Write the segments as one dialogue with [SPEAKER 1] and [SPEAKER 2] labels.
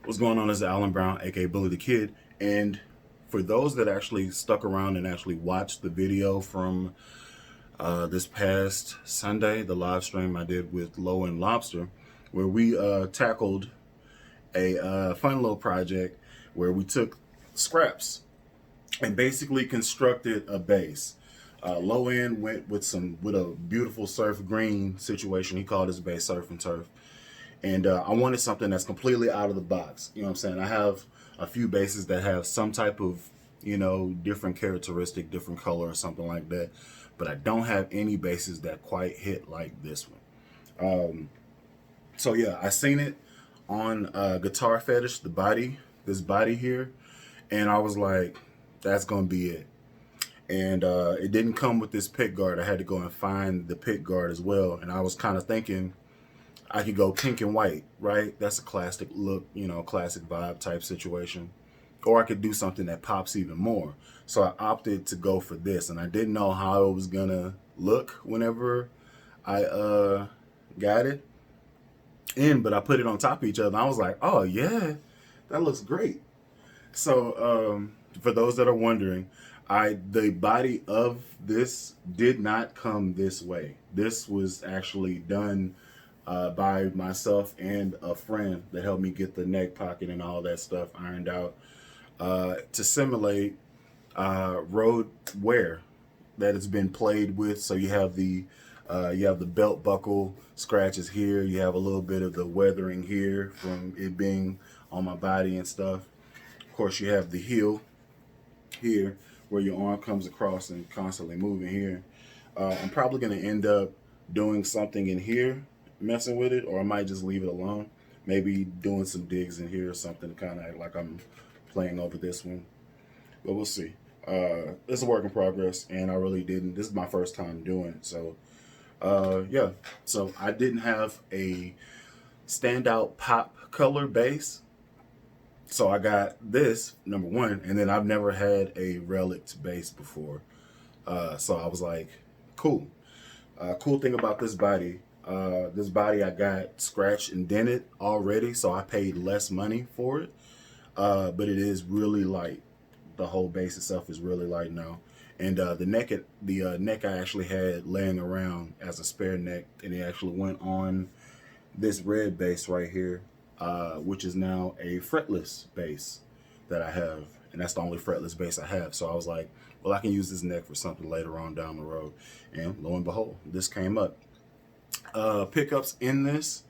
[SPEAKER 1] What's going on? This is Alan Brown, aka Bully the Kid. And for those that actually stuck around and actually watched the video from this past Sunday, the live stream I did with Low and Lobster, where we tackled a fun little project where we took scraps and basically constructed a base. Low end went with a beautiful surf green situation. He called his base surf and turf. And I wanted something that's completely out of the box. You know what I'm saying? I have a few bases that have some type of, different characteristic, different color or something like that. But I don't have any bases that quite hit like this one. So yeah, I seen it on Guitar Fetish, this body here. And I was like, that's going to be it. And it didn't come with this pick guard. I had to go and find the pick guard as well. And I was kind of thinking, I could go pink and white, right? That's a classic look, classic vibe type situation. Or I could do something that pops even more. So I opted to go for this, and I didn't know how it was gonna look whenever I got it in, but I put it on top of each other. And I was like, oh yeah, that looks great. So for those that are wondering, the body of this did not come this way. This was actually done by myself and a friend that helped me get the neck pocket and all that stuff ironed out to simulate road wear that has been played with. So you have the belt buckle scratches here. You have a little bit of the weathering here from it being on my body and stuff. Of course, you have the heel here where your arm comes across and constantly moving here. I'm probably going to end up doing something in here, messing with it, or I might just leave it alone. Maybe doing some digs in here or something, kind of like I'm playing over this one. But we'll see. It's a work in progress, and I really didn't. This is my first time doing it, so yeah. So I didn't have a standout pop color base. So I got this, number one, and then I've never had a relic base before. So I was like, cool. Cool thing about this body I got scratched and dented already, so I paid less money for it. But it is really light. The whole base itself is really light now. And the neck I actually had laying around as a spare neck, and it actually went on this red base right here, which is now a fretless base that I have, and that's the only fretless base I have. So I was like, well, I can use this neck for something later on down the road. And lo and behold, this came up. Pickups in this,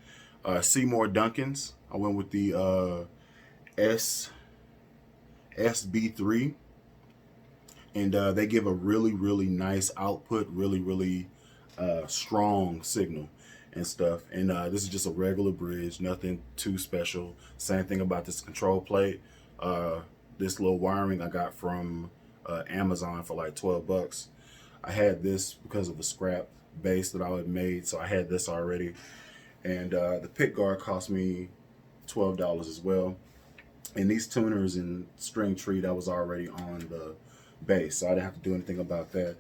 [SPEAKER 1] Seymour Duncan's. I went with the SB3, and they give a really nice output, really strong signal and stuff. And this is just a regular bridge, nothing too special. Same thing about this control plate. This little wiring I got from Amazon for like 12 bucks. I had this because of a scrap base that I had made, so I had this already. And the pick guard cost me $12 as well. And these tuners and string tree, that was already on the base, so I didn't have to do anything about that.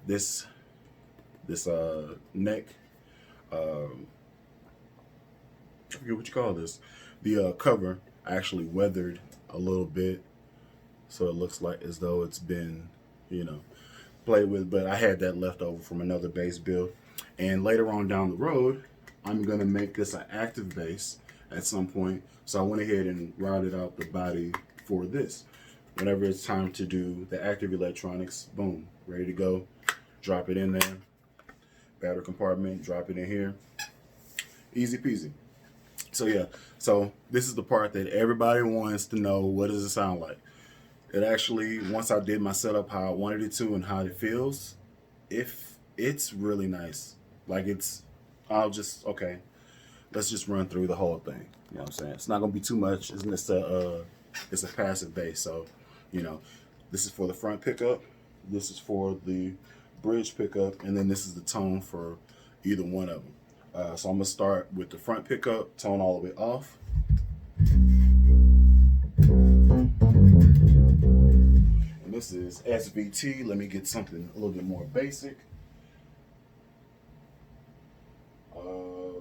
[SPEAKER 1] This neck, I forget what you call this. The cover actually weathered a little bit, so it looks like as though it's been, played with. But I had that left over from another base build, and later on down the road, I'm gonna make this an active base at some point. So I went ahead and routed out the body for this. Whenever it's time to do the active electronics, boom, ready to go. Drop it in there. Battery compartment, drop it in here. Easy peasy. So yeah, so this is the part that everybody wants to know, what does it sound like? It actually, once I did my setup how I wanted it to and how it feels, if it's really nice. Like okay, let's just run through the whole thing. You know what I'm saying? It's not gonna be too much. It's a passive bass, so this is for the front pickup, this is for the bridge pickup, and then this is the tone for either one of them. So I'm gonna start with the front pickup, tone all the way off. And this is SVT. Let me get something a little bit more basic.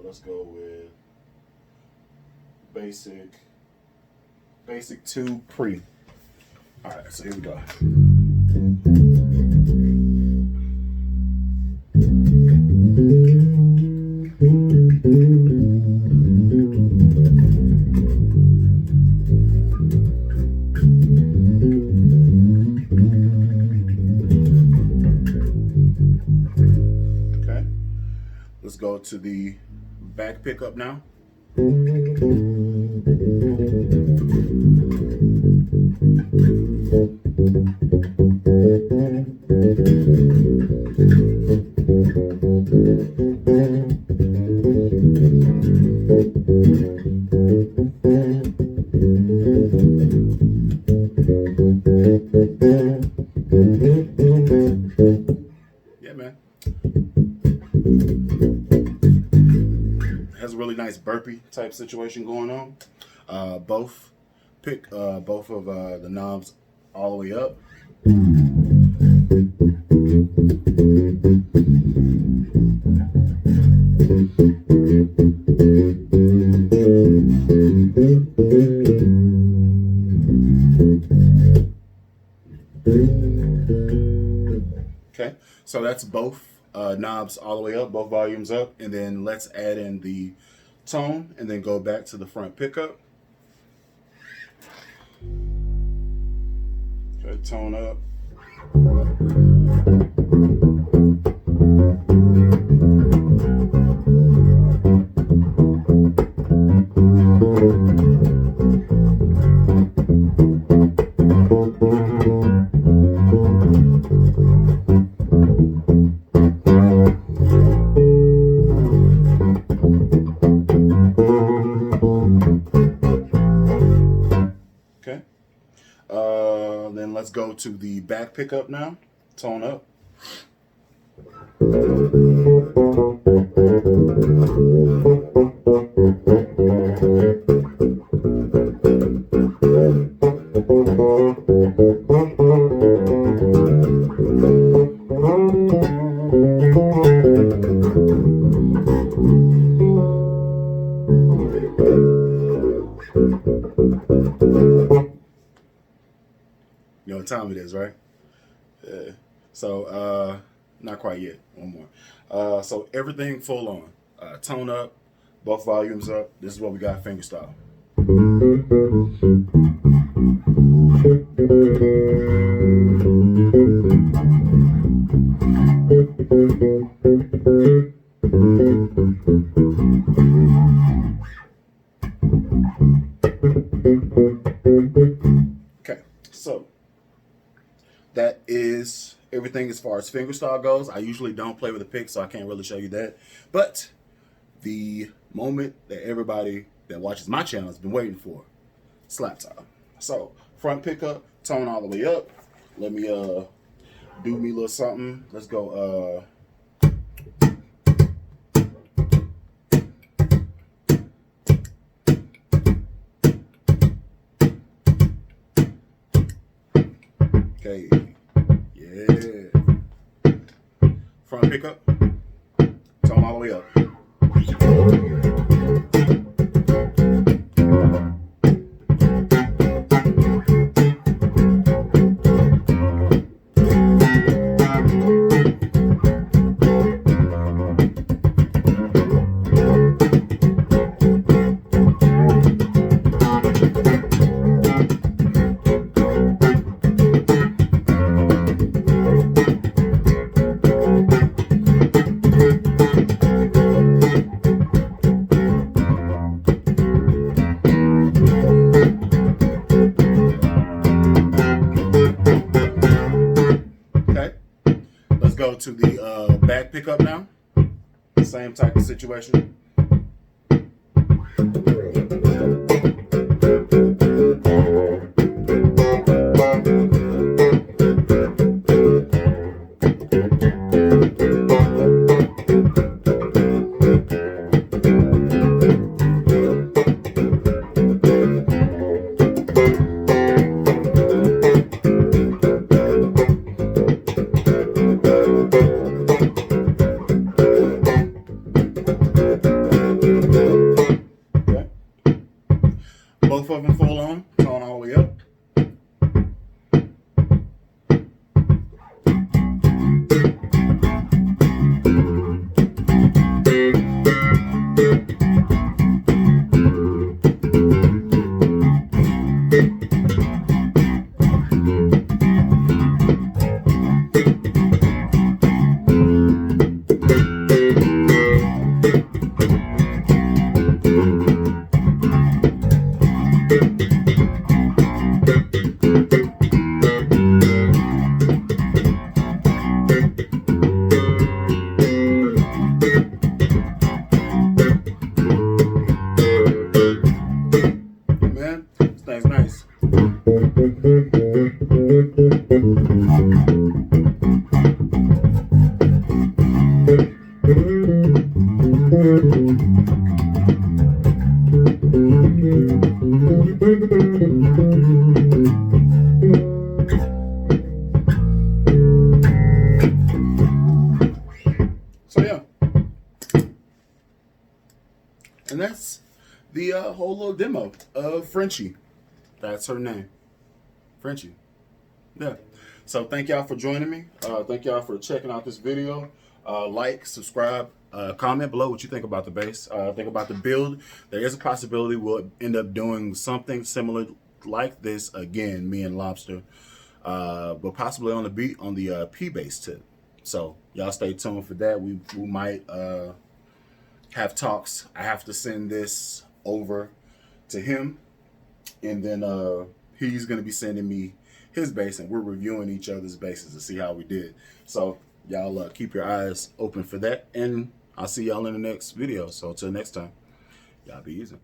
[SPEAKER 1] Let's go with basic 2 pre. All right, so here we go. Okay, let's go to the back pickup now. Yeah, man. Has a really nice burpee type situation going on. Both of the knobs all the way up. Okay, so that's both knobs all the way up, both volumes up, and then let's add in the tone and then go back to the front pickup. Okay, tone up. Okay. Then let's go to the back pickup now. Tone up. You know what time it is, right? Yeah. So, not quite yet. One more. So everything full on. Tone up, both volumes up. This is what we got fingerstyle. Okay, so that is everything as far as fingerstyle goes. I usually don't play with a pick, so I can't really show you that. But the moment that everybody that watches my channel has been waiting for, slap time. So front pickup, tone all the way up. Let me do me a little something. Let's go okay. Yeah. Front pickup, tone all the way up. Go to the back pickup now. Same type of situation. Both of them full on, tone all the way up. Man, this thing's nice. So yeah, and that's the whole little demo of Frenchie. That's her name, Frenchie. Yeah. So thank y'all for joining me. Thank y'all for checking out this video. Like, subscribe, comment below what you think about the bass. Think about the build. There is a possibility we'll end up doing something similar like this again, me and Lobster, but possibly on the P bass tip. So y'all stay tuned for that. We might have talks. I have to send this over to him, and then he's gonna be sending me his bass, and we're reviewing each other's basses to see how we did. So y'all keep your eyes open for that, and I'll see y'all in the next video. So till next time, y'all be easy.